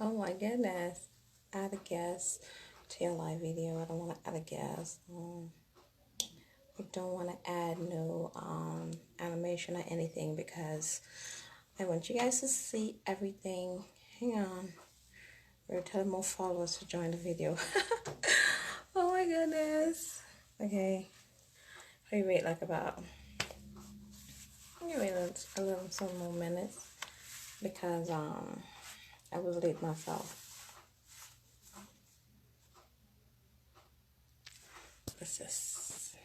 Oh my goodness. Add a guest to your live video. I don't want to add a guest. I don't want to add no animation or anything because I want you guys to see everything. Hang on. We're telling more followers to join the video. Oh my goodness. Okay. We wait like about wait a little some more minutes because I was late myself. This is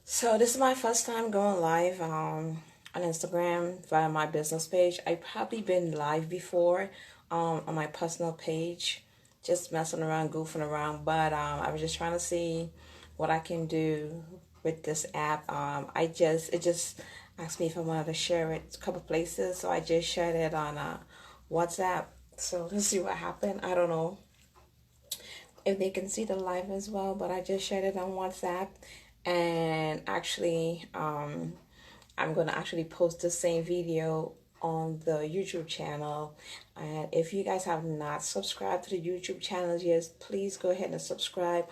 so this is my first time going live on Instagram via my business page. I've probably been live before on my personal page, just messing around, goofing around, but I was just trying to see what I can do with this app. It just asked me if I wanted to share it a couple places, so I just shared it on WhatsApp. So let's see what happened. I don't know if they can see the live as well, but I just shared it on WhatsApp. And actually I'm gonna actually post the same video on the YouTube channel. And if you guys have not subscribed to the YouTube channel yet, please go ahead and subscribe.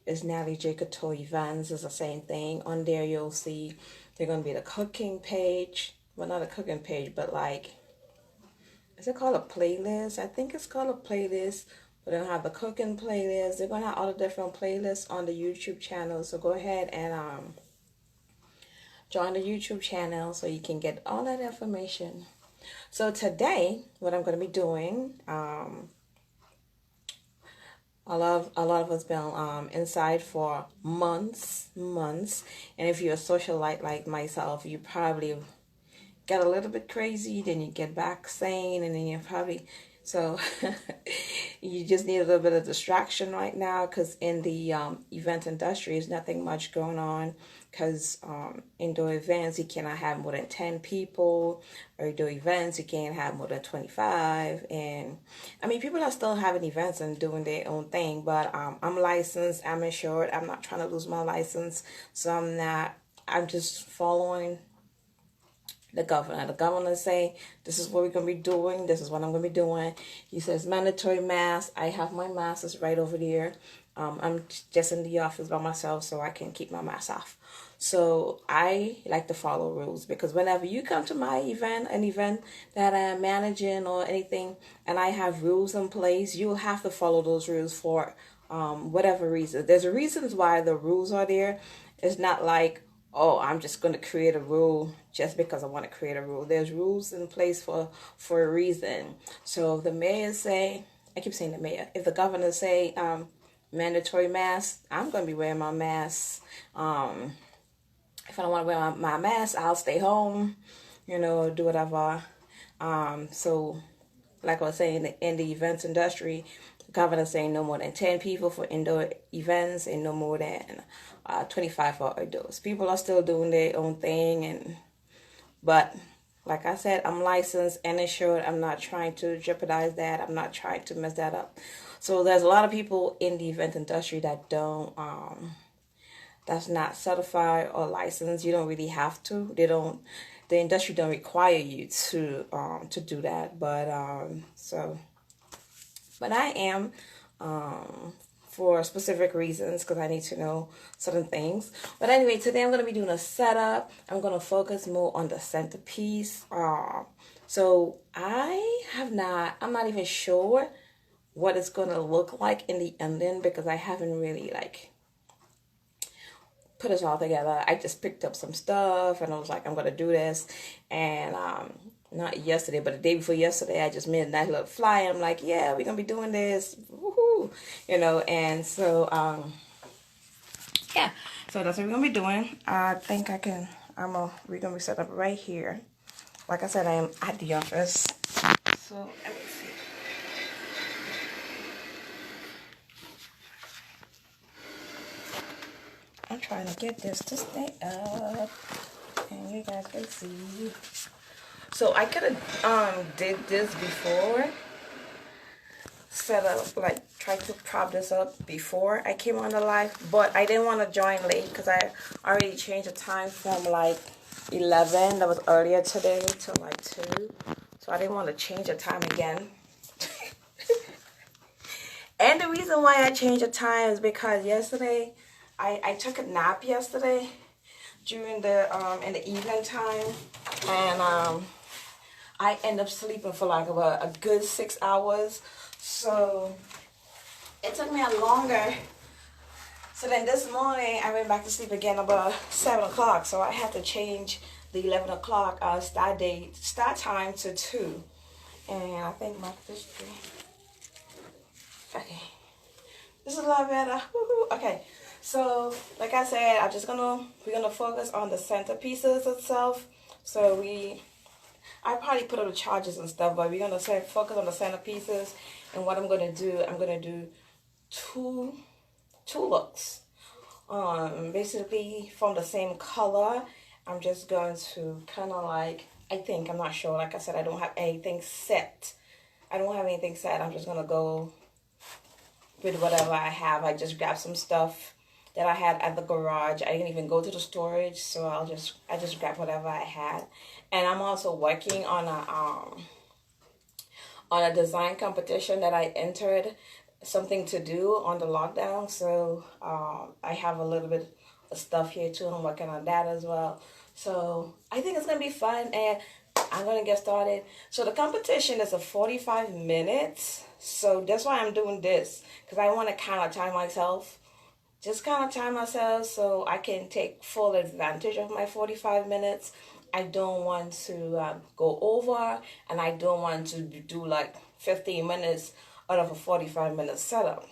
It's Natalie Couture Events. It's the same thing. On there you'll see they're gonna be the cooking page. Well, not a cooking page, but like, is it called a playlist? I think it's called a playlist. We're going to have the cooking playlist. They're going to have all the different playlists on the YouTube channel. So go ahead and join the YouTube channel so you can get all that information. So today, what I'm going to be doing, a lot of us been inside for months. And if you're a socialite like myself, you probably get a little bit crazy, then you get back sane, and then you probably, so you just need a little bit of distraction right now because in the event industry, there's nothing much going on because indoor events, you cannot have more than 10 people, or indoor events, you can't have more than 25. And I mean, people are still having events and doing their own thing, but I'm licensed, I'm insured, I'm not trying to lose my license, so I'm just following the governor. The governor say, this is what we're going to be doing. This is what I'm going to be doing. He says mandatory mask. I have my mask. It's right over there. I'm just in the office by myself, so I can keep my mask off. So I like to follow rules because whenever you come to my event, an event that I'm managing or anything, and I have rules in place, you'll have to follow those rules for whatever reason. There's a reasons why the rules are there. It's not like, oh, I'm just going to create a rule just because I want to create a rule. There's rules in place for a reason. So if the mayor say, I keep saying the mayor, if the governor say mandatory mask, I'm going to be wearing my mask. If I don't want to wear my mask, I'll stay home, do whatever. So like I was saying, in the events industry, the governor saying no more than 10 people for indoor events and no more than 25 for outdoors. People are still doing their own thing, but like I said, I'm licensed and insured. I'm not trying to jeopardize that. I'm not trying to mess that up. So there's a lot of people in the event industry that don't, that's not certified or licensed. You don't really have to. The industry don't require you to do that. But but I am for specific reasons because I need to know certain things. But anyway, today I'm going to be doing a setup. I'm going to focus more on the centerpiece. So I'm not even sure what it's going to look like in the ending because I haven't really put it all together. I just picked up some stuff and I was like, I'm going to do this. And not yesterday, but the day before yesterday, I just made a nice little flyer. I'm like, yeah, we're going to be doing this. Woohoo! And so, yeah. So that's what we're going to be doing. I think we're going to be set up right here. Like I said, I am at the office. So, let me see. I'm trying to get this to stay up. And you guys can see. So I could have did this before, set up, tried to prop this up before I came on the live, but I didn't want to join late because I already changed the time from like 11, that was earlier today, to like 2. So I didn't want to change the time again. And the reason why I changed the time is because yesterday, I took a nap yesterday during the in the evening time, and I ended up sleeping for like about a good 6 hours. So it took me a longer. So then this morning I went back to sleep again about 7 o'clock. So I had to change the 11 o'clock start time to 2. And I think my history. Okay, this is a lot better. Woo-hoo. Okay, so like I said, we're gonna focus on the centerpieces itself. So I probably put up the charges and stuff, but we're gonna focus on the centerpieces. And what I'm gonna do two looks. Basically from the same color. I'm just going to kind of like, I'm not sure. Like I said, I don't have anything set. I'm just gonna go with whatever I have. I just grabbed some stuff that I had at the garage. I didn't even go to the storage, so I just grabbed whatever I had. And I'm also working on a design competition that I entered, something to do on the lockdown. So I have a little bit of stuff here too. I'm working on that as well. So I think it's gonna be fun, and I'm gonna get started. So the competition is a 45 minutes. So that's why I'm doing this, because I want to kind of time myself. Just kind of time myself so I can take full advantage of my 45 minutes. I don't want to go over, and I don't want to do like 15 minutes out of a 45-minute setup,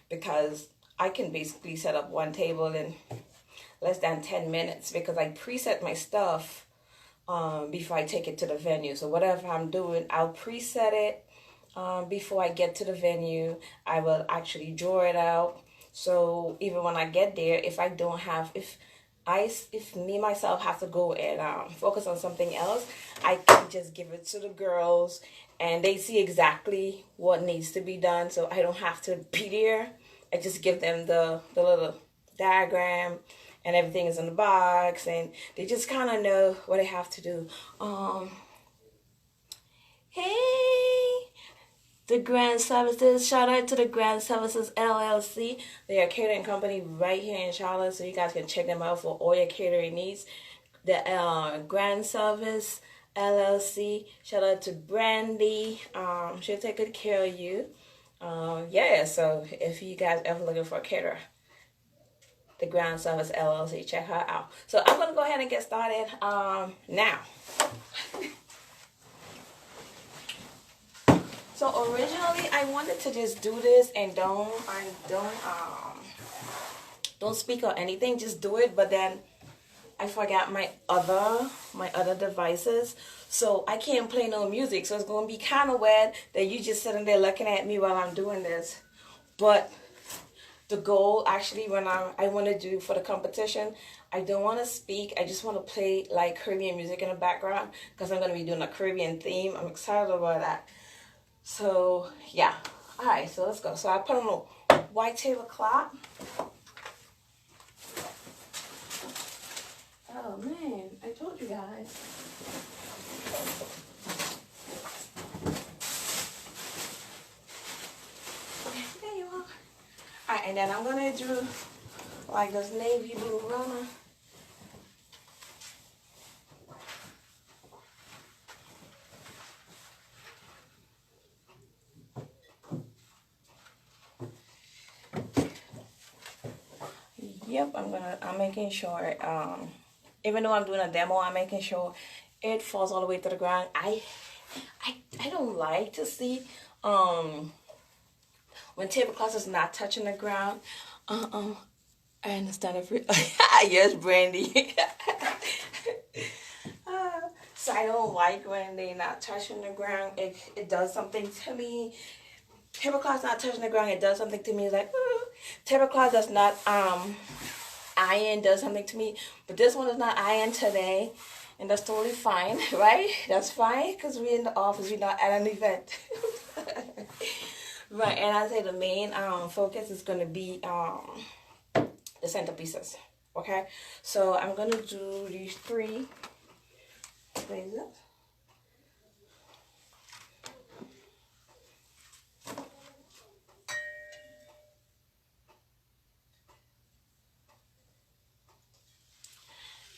because I can basically set up one table in less than 10 minutes because I preset my stuff before I take it to the venue. So whatever I'm doing, I'll preset it before I get to the venue. I will actually draw it out. So even when I get there, if me myself have to go and focus on something else, I can just give it to the girls and they see exactly what needs to be done. So I don't have to be there. I just give them the little diagram, and everything is in the box, and they just kind of know what they have to do. Hey, the Grand Services. Shout out to the Grand Services LLC. They are a catering company right here in Charlotte, so you guys can check them out for all your catering needs. The Grand Service LLC. Shout out to Brandy. She'll take good care of you. Yeah, so if you guys ever looking for a caterer, the Grand Service LLC, check her out. So I'm going to go ahead and get started now. So originally I wanted to just do this and don't speak or anything, just do it, but then I forgot my other devices, so I can't play no music. So it's going to be kind of weird that you just sitting there looking at me while I'm doing this. But the goal, actually, when I want to do for the competition, I don't want to speak. I just want to play like Caribbean music in the background, because I'm going to be doing a Caribbean theme. I'm excited about that. So yeah, all right, so let's go. So I put on a white tablecloth. Oh man, I told you guys. There you are. All right, and then I'm gonna do like this navy blue runner. Yep, I'm making sure, even though I'm doing a demo, I'm making sure it falls all the way to the ground. I don't like to see, when tablecloth is not touching the ground. I understand it. Yes, Brandy. So I don't like when they're not touching the ground. It does something to me. Tablecloth's not touching the ground, it does something to me. It's like, tablecloth does not iron, does something to me. But this one is not iron today, and that's totally fine, right? That's fine, because we're in the office, we're not at an event. Right, and I say the main focus is going to be the centerpieces. Okay, so I'm going to do these three vases.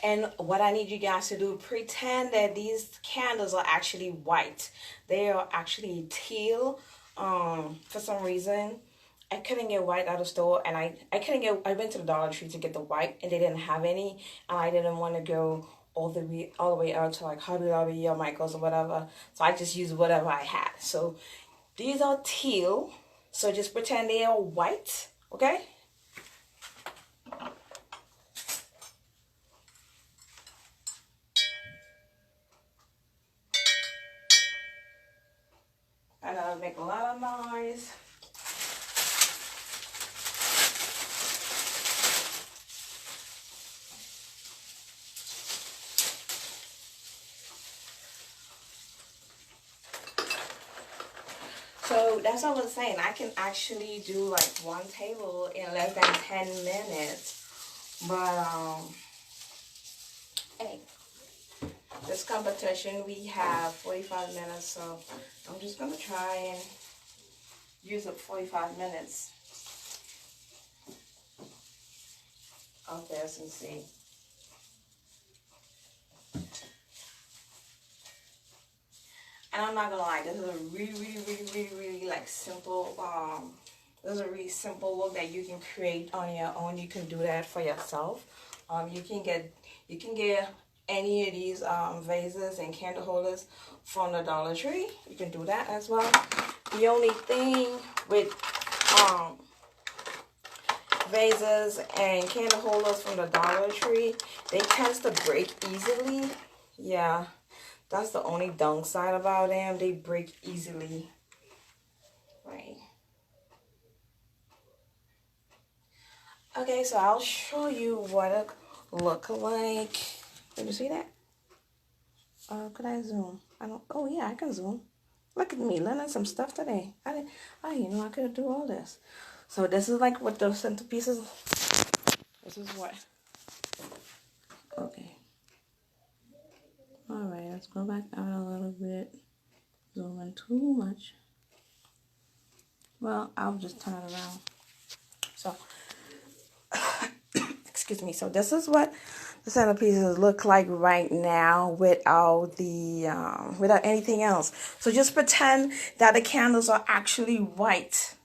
And what I need you guys to do, pretend that these candles are actually white. They are actually teal. For some reason, I couldn't get white at the store, and I went to the Dollar Tree to get the white, and they didn't have any, and I didn't want to go all the way out to like Hobby Lobby or Michael's or whatever. So I just used whatever I had. So these are teal. So just pretend they are white, okay? And I'll make a lot of noise. So that's what I was saying. I can actually do like one table in less than 10 minutes. But, hey, this competition, we have 45 minutes. So I'm just going to try and use up 45 minutes of this and see. And I'm not gonna lie, this is a really like simple, this is a really simple look that you can create on your own. You can do that for yourself. You can get any of these vases and candle holders from the Dollar Tree. You can do that as well. The only thing with vases and candle holders from the Dollar Tree, they tend to break easily. Yeah. That's the only downside about them. They break easily. Right. Okay, so I'll show you what it look like. Can you see that? Could I zoom? I don't. Oh yeah, I can zoom. Look at me learning some stuff today. I didn't. I didn't know I could do all this. So this is like what the centerpieces. This is what. Okay. All right. Let's go back out a little bit. Zooming too much. Well, I'll just turn it around. So, excuse me. So this is what the centerpieces look like right now without the without anything else. So just pretend that the candles are actually white,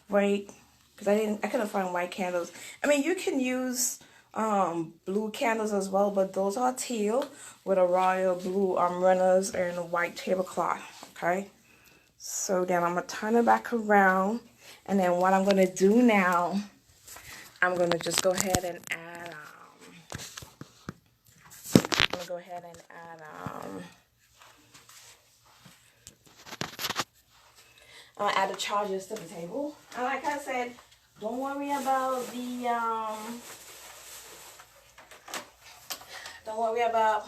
right? Because I couldn't find white candles. I mean, you can use blue candles as well, but those are teal with a royal blue runners and a white tablecloth. Okay. So then I'm gonna turn it back around, and then what I'm gonna do now, I'm gonna just go ahead and add. I'm gonna go ahead and add. I'm gonna add the chargers to the table. And like I said, don't worry about the. Don't worry about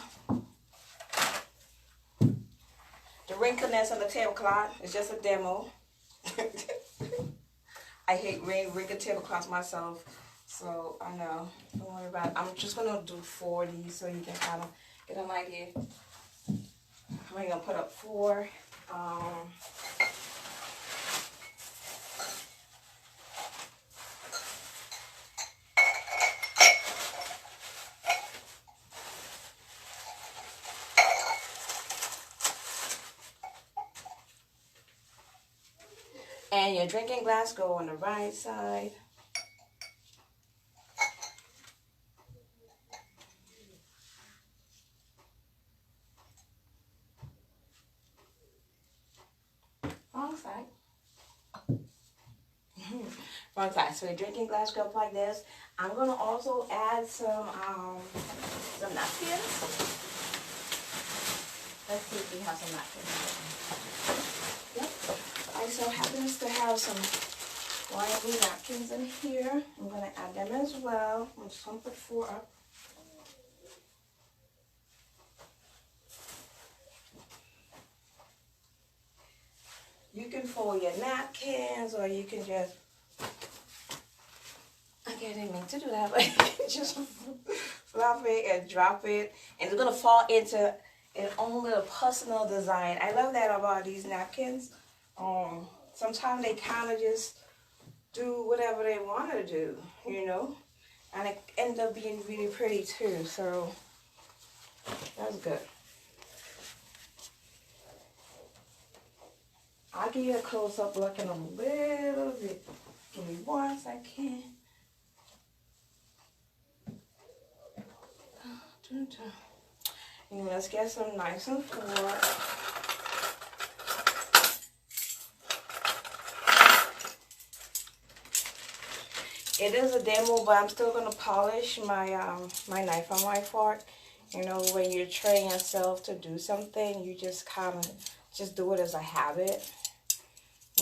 the wrinkleness on the tablecloth. It's just a demo. I hate wrinkled tablecloths myself, so I know. Don't worry about it. I'm just gonna do 40 so you can kind of get an idea. I'm gonna put up 4. And your drinking glass go on the right side. Wrong side. Wrong side. So your drinking glass go up like this. I'm gonna also add some napkins. Let's see if we have some napkins. Yep. I so happens to have some royal blue napkins in here. I'm gonna add them as well. I'm just gonna put 4 up. You can fold your napkins, or you can just, okay, I didn't mean to do that, but you can just flop it and drop it, and it's gonna fall into an own little personal design. I love that about these napkins. Sometimes they kind of just do whatever they want to do, you know, and it ends up being really pretty too. So that's good. I'll give you a close-up look in a little bit. Give me 1 second. And let's get some nice and full. It is a demo, but I'm still gonna polish my my knife on my fork. You know, when you're training yourself to do something, you just kind of just do it as a habit.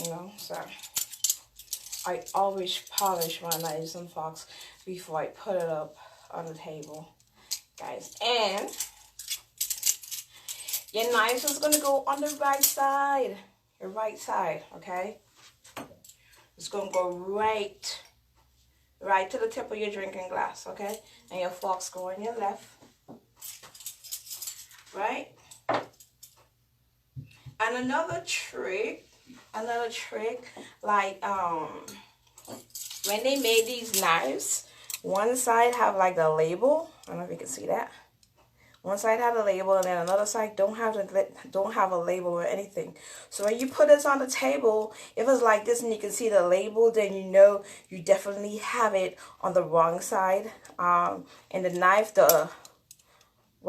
You know, so I always polish my knives and forks before I put it up on the table, guys. And your knife is gonna go on the right side, your right side, okay? It's gonna go right to the tip of your drinking glass, okay? And your forks go on your left, right? And another trick, like when they made these knives, one side have like a label. I don't know if you can see that. One side had a label, and then another side don't have a label or anything. So when you put this on the table, if it's like this and you can see the label, then you know you definitely have it on the wrong side. And the knife, well,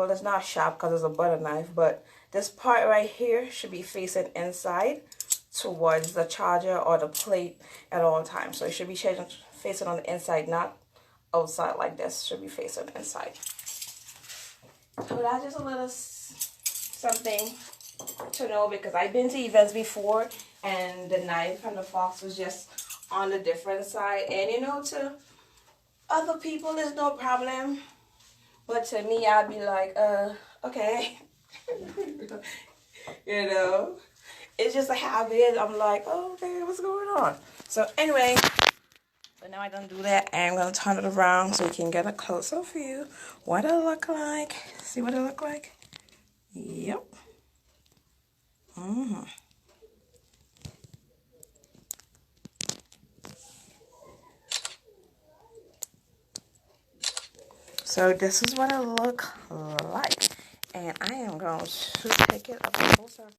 it's not sharp because it's a butter knife, but this part right here should be facing inside towards the charger or the plate at all times. So it should be facing on the inside, not outside like this. It should be facing inside. So that's just a little something to know, because I've been to events before and the knife and the fork was just on the different side. And you know, to other people it's no problem, but to me I'd be like, okay. You know, it's just a habit. I'm like, oh, okay, what's going on? So anyway, but now I don't do that. I'm gonna turn it around so you can get a closer view. What it look like? See what it look like? Yep. So this is what it look like, and I am going to take it up closer.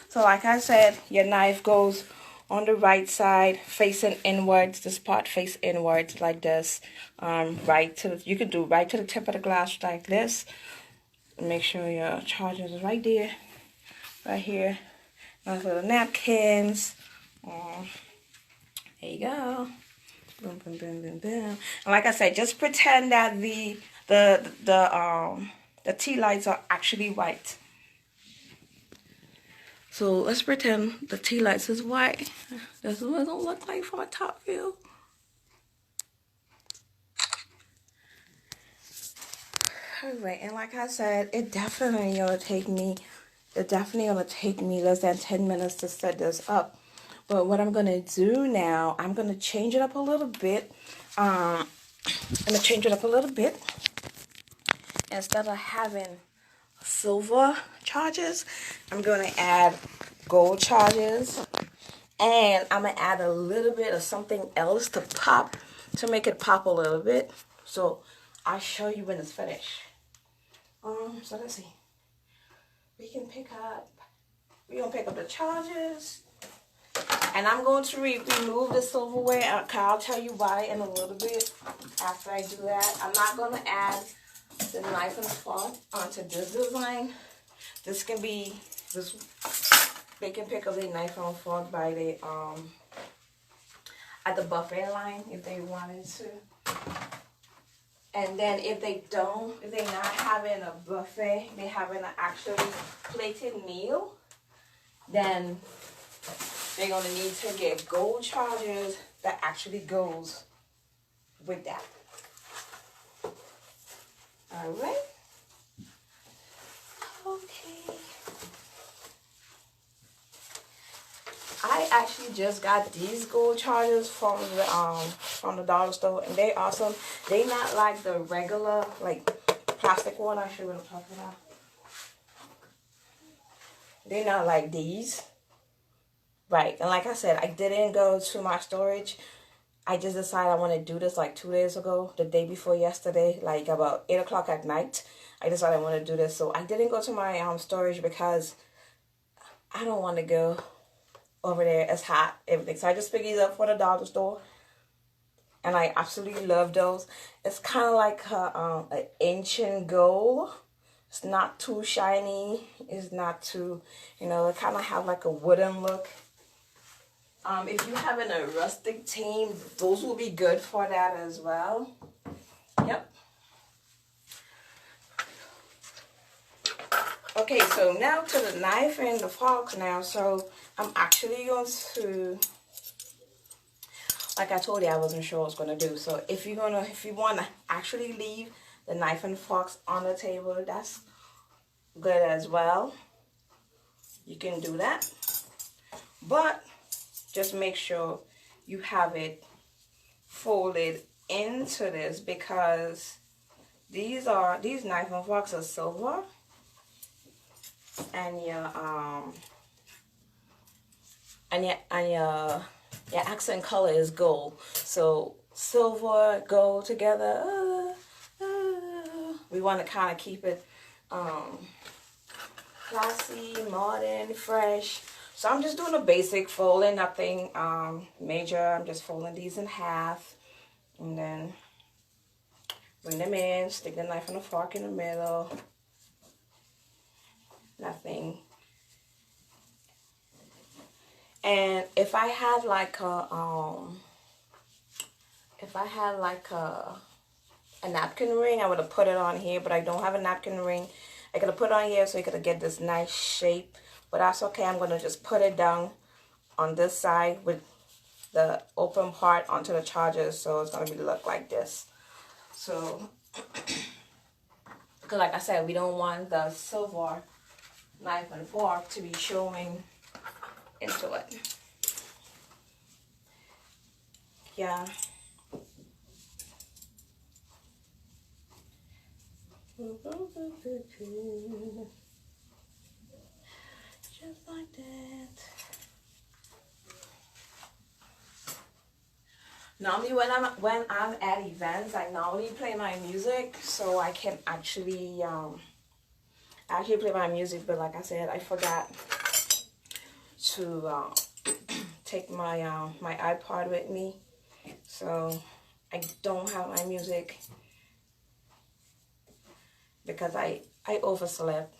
So like I said, your knife goes on the right side, facing inwards. This part face inwards like this. Right to you can do right to the tip of the glass like this. Make sure your charger is right there, right here. Nice little napkins. There you go. Boom, boom, boom, boom, boom. And like I said, just pretend that the tea lights are actually white. So let's pretend the tea lights is white. This is what it look like from a top view. Alright, and like I said, it definitely gonna take me less than 10 minutes to set this up. But what I'm gonna do now, I'm gonna change it up a little bit. Instead of having silver charges, I'm gonna add gold charges, and I'm gonna add a little bit of something else to make it pop a little bit. So I'll show you when it's finished. So let's see. We're gonna pick up the charges, and I'm going to remove the silverware. I'll tell you why in a little bit after I do that. I'm not gonna add the knife and fork onto this design. They can pick up the knife and fork by the at the buffet line if they wanted to. And then if they're not having a buffet, they're having an actually plated meal, then they're gonna need to get gold chargers that actually goes with that. All right. Okay. I actually just got these gold chargers from the dollar store, and they awesome. They not like the regular like plastic one. I should have talked about. They're not like these, right? And like I said, I didn't go to my storage. I just decided I want to do this like 2 days ago, the day before yesterday, like about 8 o'clock at night. I decided I want to do this, so I didn't go to my storage because I don't want to go over there. It's hot, everything. So I just picked these up for the dollar store, and I absolutely love those. It's kind of like an ancient gold. It's not too shiny. It's not too, it kind of have like a wooden look. If you're having a rustic theme, those will be good for that as well. Yep. Okay, so now to the knife and the fork now. So I'm actually going to, like I told you, I wasn't sure what I was going to do. So if you want to actually leave the knife and forks on the table, that's good as well. You can do that. But just make sure you have it folded into this, because these knife and forks are silver, and your accent color is gold. So silver, gold together. We want to kind of keep it classy, modern, fresh. So I'm just doing a basic folding, nothing major. I'm just folding these in half, and then bring them in, stick the knife and the fork in the middle. Nothing. And if I had like a napkin ring, I would have put it on here, but I don't have a napkin ring. I could have put it on here so you could get this nice shape. But that's okay. I'm going to just put it down on this side with the open part onto the chargers. So it's going to look like this. So, because like I said, we don't want the silver knife and fork to be showing into it. Yeah. Just like that. Normally when I'm at events, I normally play my music, so I can actually play my music. But like I said, I forgot to take my my iPod with me, so I don't have my music because I overslept.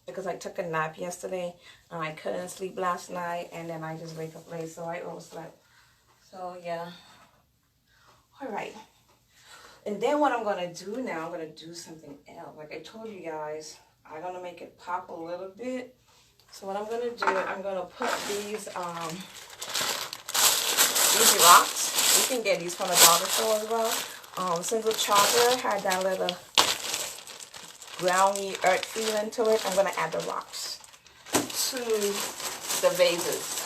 Because I took a nap yesterday and I couldn't sleep last night, and then I just wake up late, so I overslept. So yeah. Alright. And then what I'm gonna do now, I'm gonna do something else. Like I told you guys, I'm gonna make it pop a little bit. So what I'm gonna do, I'm gonna put these rocks. You can get these from the dollar store as well. Since the charger had that little groundy earth feeling to it, I'm going to add the rocks to the vases.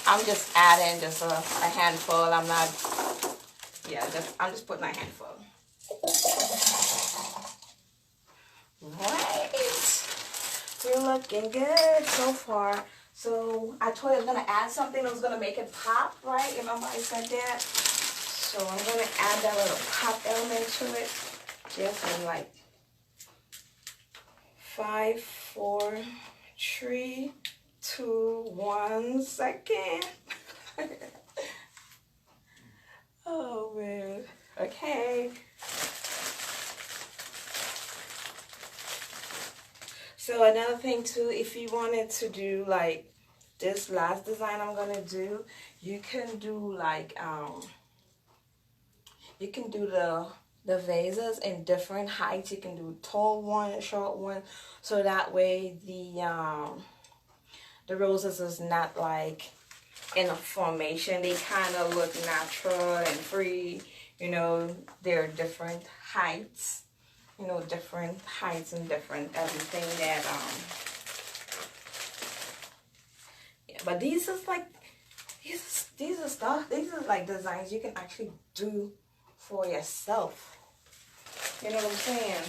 I'm just adding just a handful. I'm just putting a handful. Right. You're looking good so far. So I told you I was going to add something that was going to make it pop, right? Remember I said that? So I'm going to add that little pop element to it. Just in like 5, 4, 3, 2, 1 second. Oh man. Okay. So another thing too, if you wanted to do like this last design I'm gonna do, you can do like you can do the vases in different heights. You can do tall one, short one, so that way the roses is not like in a formation. They kind of look natural and free. You know, they're different heights. You know, different heights and different everything that yeah, but these is like these are stuff, these are like designs you can actually do for yourself. You know what I'm saying?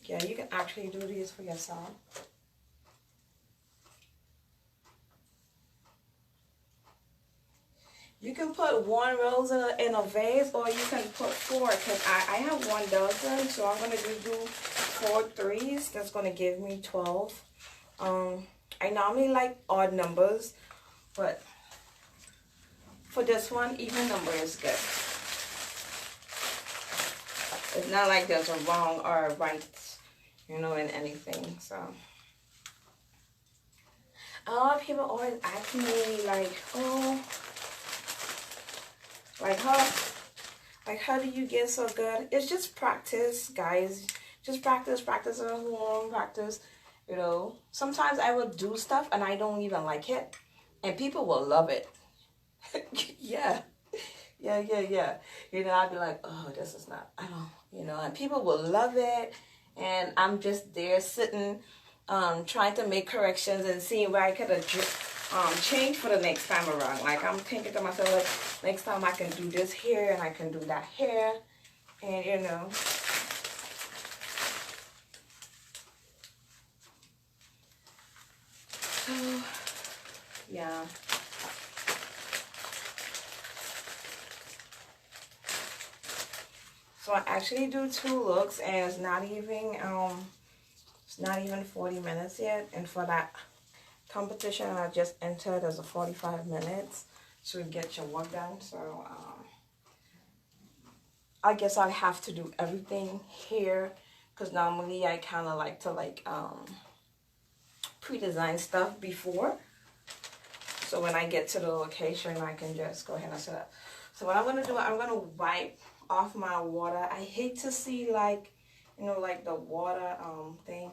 Yeah, you can actually do these for yourself. You can put one rose in a vase, or you can put four, because I have 1 dozen, so I'm going to just do 4 threes. That's going to give me 12. I normally like odd numbers, but for this one, even number is good. It's not like there's a wrong or a right, you know, in anything, so. A lot of people always ask me, like, oh, how do you get so good? It's just practice, guys. Just practice, practice at home, practice. You know, sometimes I will do stuff and I don't even like it, and people will love it. Yeah, yeah. You know, I'd be like, oh, this is not, I don't, you know, and people will love it, and I'm just there sitting, trying to make corrections and seeing where I could change for the next time around. Like, I'm thinking to myself, like, next time I can do this here and I can do that here, and you know. So, yeah. So I actually do 2 looks, and it's not even 40 minutes yet. And for that competition I just entered, as a 45 minutes to get your work done. So I guess I have to do everything here, because normally I kind of like to pre-design stuff before, so when I get to the location I can just go ahead and set up. So what I'm going to do, I'm going to wipe off my water. I hate to see, like, you know, like the water thing.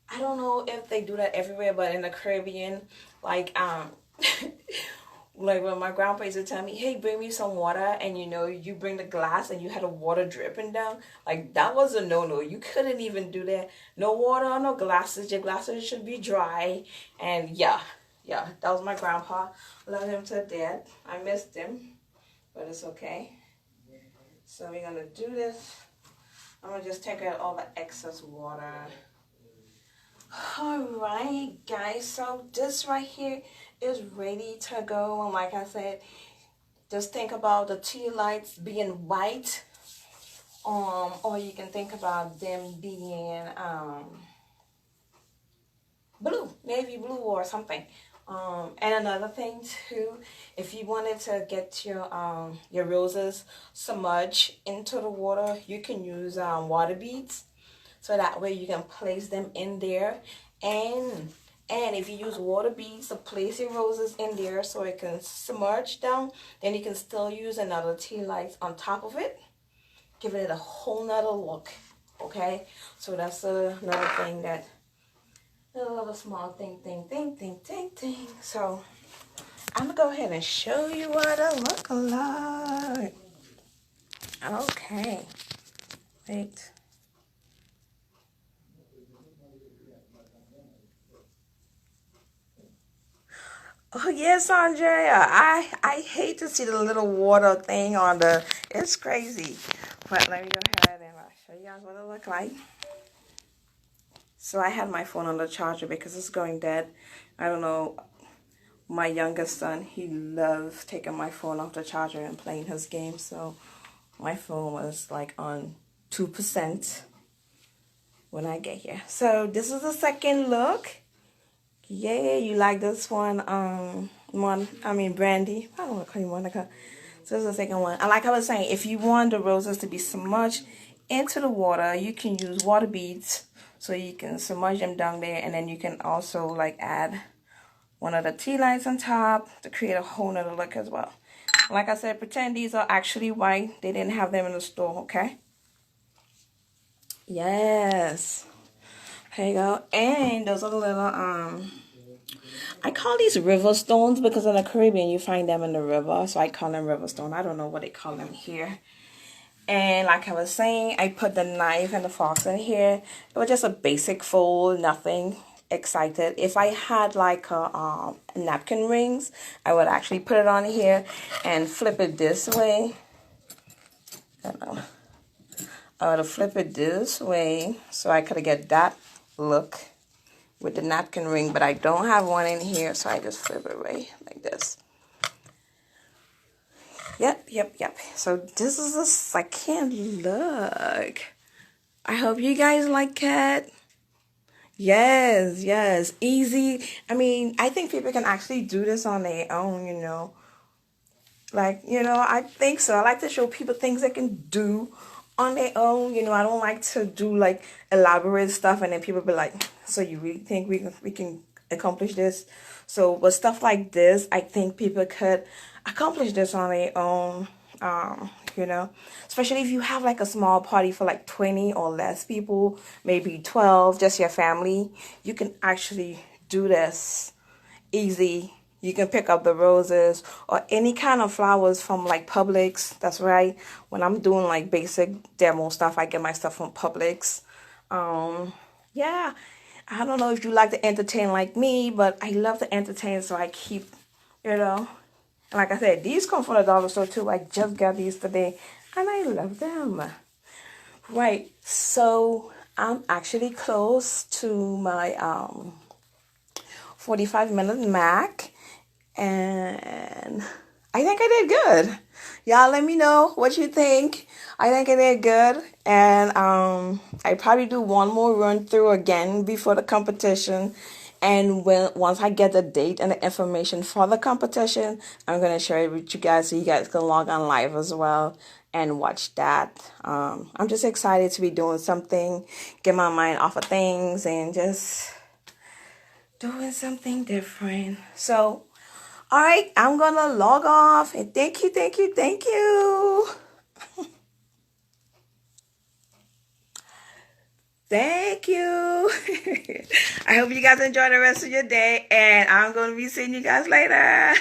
I don't know if they do that everywhere, but in the Caribbean, like like when my grandpa used to tell me, hey, bring me some water, and you know, you bring the glass and you had the water dripping down, like that was a no-no. You couldn't even do that. No water, no glasses. Your glasses should be dry. And yeah, that was my grandpa. Love him to death. I missed him, but it's okay. So we're gonna do this. I'm gonna just take out all the excess water. Alright, guys, so this right here is ready to go. And like I said, just think about the tea lights being white, or you can think about them being blue, navy blue or something. And another thing too, if you wanted to get your roses submerged into the water, you can use water beads. So that way you can place them in there. And if you use water beads to place your roses in there so it can submerge down, then you can still use another tea light on top of it, giving it a whole nother look. Okay, so that's another thing, that a little small thing. So I'm gonna go ahead and show you what it look like. Okay, wait. Oh yes, Andrea. I hate to see the little water thing on the. It's crazy. But let me go ahead and show you guys what it look like. So I had my phone on the charger because it's going dead. I don't know. My youngest son, he loves taking my phone off the charger and playing his game. So my phone was like on 2% when I get here. So this is the second look. Yeah, you like this one, Brandy. I don't want to call you Monica. So this is the second one. And like I was saying, if you want the roses to be submerged into the water, you can use water beads. So you can submerge them down there, and then you can also like add one of the tea lights on top to create a whole nother look as well. Like I said, pretend these are actually white. They didn't have them in the store, okay? Yes. There you go. And those are the little I call these river stones because in the Caribbean you find them in the river, so I call them river stone. I don't know what they call them here. And like I was saying, I put the knife and the forks in here. It was just a basic fold, nothing excited. If I had like a napkin rings, I would actually put it on here and flip it this way. I don't know. I would have flipped it this way so I could get that look with the napkin ring, but I don't have one in here, so I just flip it away like this. Yep. So this is a second look. I hope you guys like it. Yes, easy. I mean, I think people can actually do this on their own, you know. Like, you know, I think so. I like to show people things they can do on their own. You know, I don't like to do like elaborate stuff and then people be like, so you really think we can accomplish this? So with stuff like this, I think people could accomplish this on their own. You know, especially if you have like a small party for like 20 or less people, maybe 12, just your family, you can actually do this easy. You can pick up the roses or any kind of flowers from like Publix. That's right. When I'm doing like basic demo stuff, I get my stuff from Publix. Yeah. I don't know if you like to entertain like me, but I love to entertain, so I keep, you know. And like I said, these come from the dollar store too. I just got these today and I love them. Right. So I'm actually close to my 45-minute Mac, and I think I did good. Y'all let me know what you think. I think I did good, and I probably do one more run through again before the competition. And once I get the date and the information for the competition, I'm gonna share it with you guys so you guys can log on live as well and watch that. I'm just excited to be doing something, get my mind off of things, and just doing something different. So, all right, I'm gonna log off and thank you. Thank you. I hope you guys enjoy the rest of your day, and I'm gonna be seeing you guys later.